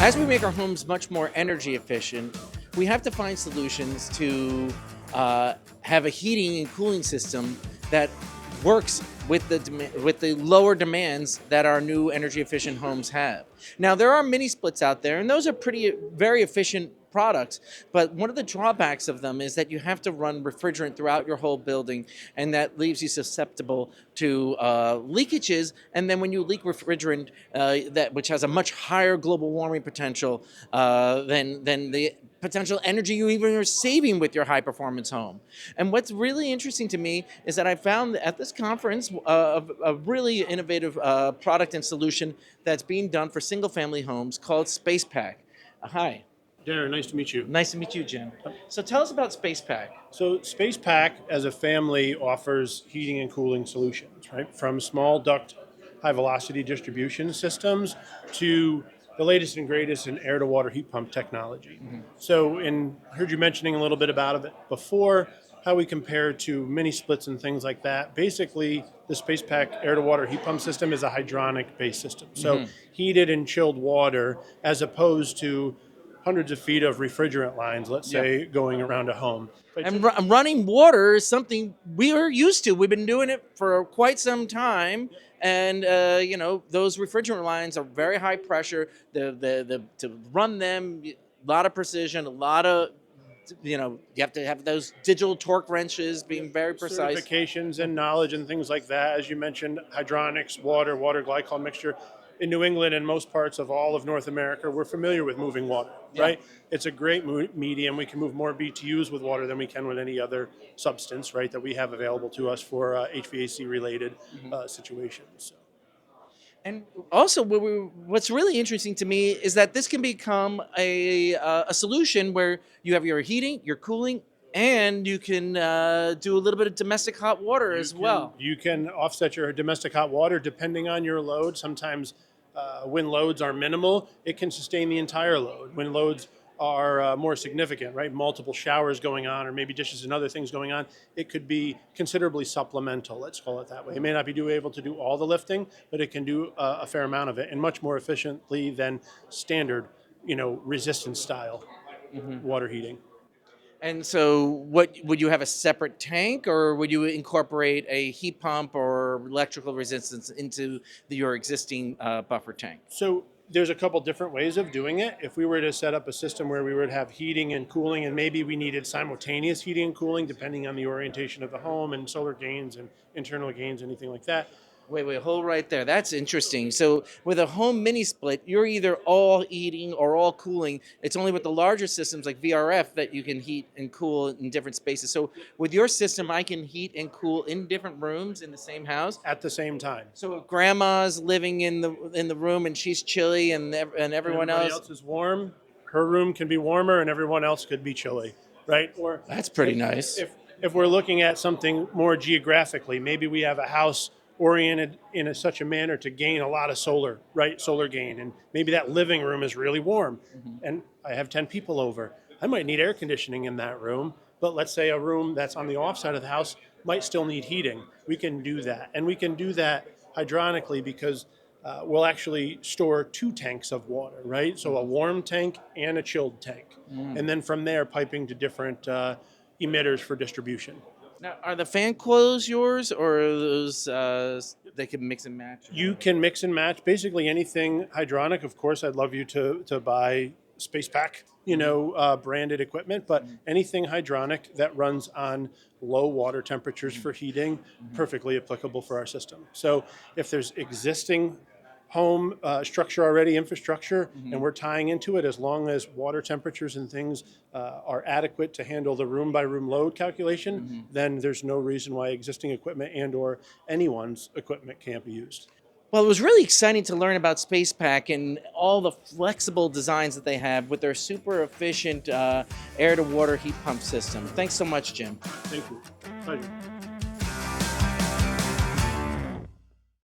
As we make our homes much more energy efficient, we have to find solutions to have a heating and cooling system that works with the lower demands that our new energy efficient homes have. Now, there are mini splits out there, and those are very efficient products, but one of the drawbacks of them is that you have to run refrigerant throughout your whole building, and that leaves you susceptible to leakages. And then when you leak refrigerant, which has a much higher global warming potential than the potential energy you even are saving with your high performance home. And what's really interesting to me is that I found at this conference a really innovative product and solution that's being done for single family homes called Space-Pak. Hi. Darren, nice to meet you. Nice to meet you, Jim. So tell us about Space-Pak. So Space-Pak as a family offers heating and cooling solutions, right? From small duct high velocity distribution systems to the latest and greatest in air to water heat pump technology. Mm-hmm. So I heard you mentioning a little bit about it before, how we compare to mini splits and things like that. Basically, the Space-Pak air to water heat pump system is a hydronic based system. So heated and chilled water as opposed to hundreds of feet of refrigerant lines, let's say, going around a home. And running water is something we are used to. We've been doing it for quite some time. And, those refrigerant lines are very high pressure. To run them, a lot of precision, a lot of, you have to have those digital torque wrenches being very precise. Certifications and knowledge and things like that. As you mentioned, hydronics, water glycol mixture. In New England and most parts of all of North America, we're familiar with moving water, right? It's a great medium. We can move more BTUs with water than we can with any other substance, right, that we have available to us for HVAC-related situations. So. And also, what's really interesting to me is that this can become a solution where you have your heating, your cooling, and you can do a little bit of domestic hot water as well. You can offset your domestic hot water depending on your load. Sometimes when loads are minimal, it can sustain the entire load. When loads are more significant, right, multiple showers going on or maybe dishes and other things going on, it could be considerably supplemental, let's call it that way. It may not be able to do all the lifting, but it can do a fair amount of it and much more efficiently than standard, resistance style water heating. And so would you have a separate tank, or would you incorporate a heat pump or electrical resistance into your existing buffer tank? So there's a couple different ways of doing it. If we were to set up a system where we would have heating and cooling, and maybe we needed simultaneous heating and cooling depending on the orientation of the home and solar gains and internal gains, anything like that. Wait, hold right there. That's interesting. So with a home mini split, you're either all heating or all cooling. It's only with the larger systems like VRF that you can heat and cool in different spaces. So with your system, I can heat and cool in different rooms in the same house at the same time. So if grandma's living in the room and she's chilly and everyone else is warm, her room can be warmer and everyone else could be chilly, right? Or that's pretty nice. If we're looking at something more geographically, maybe we have a house oriented in such a manner to gain a lot of solar gain. And maybe that living room is really warm. And I have 10 people over. I might need air conditioning in that room, but let's say a room that's on the off side of the house might still need heating. We can do that. And we can do that hydronically because we'll actually store 2 tanks of water, right? So a warm tank and a chilled tank. And then from there, piping to different emitters for distribution. Now, are the fan coils yours, or are those they can mix and match? You can mix and match basically anything hydronic. Of course, I'd love you to buy Space-Pak, branded equipment, but anything hydronic that runs on low water temperatures for heating, perfectly applicable for our system. So if there's existing home structure already, infrastructure, and we're tying into it, as long as water temperatures and things are adequate to handle the room by room load calculation, then there's no reason why existing equipment and or anyone's equipment can't be used. Well, it was really exciting to learn about Space-Pak and all the flexible designs that they have with their super efficient air to water heat pump system. Thanks so much, Jim. Thank you. Pleasure.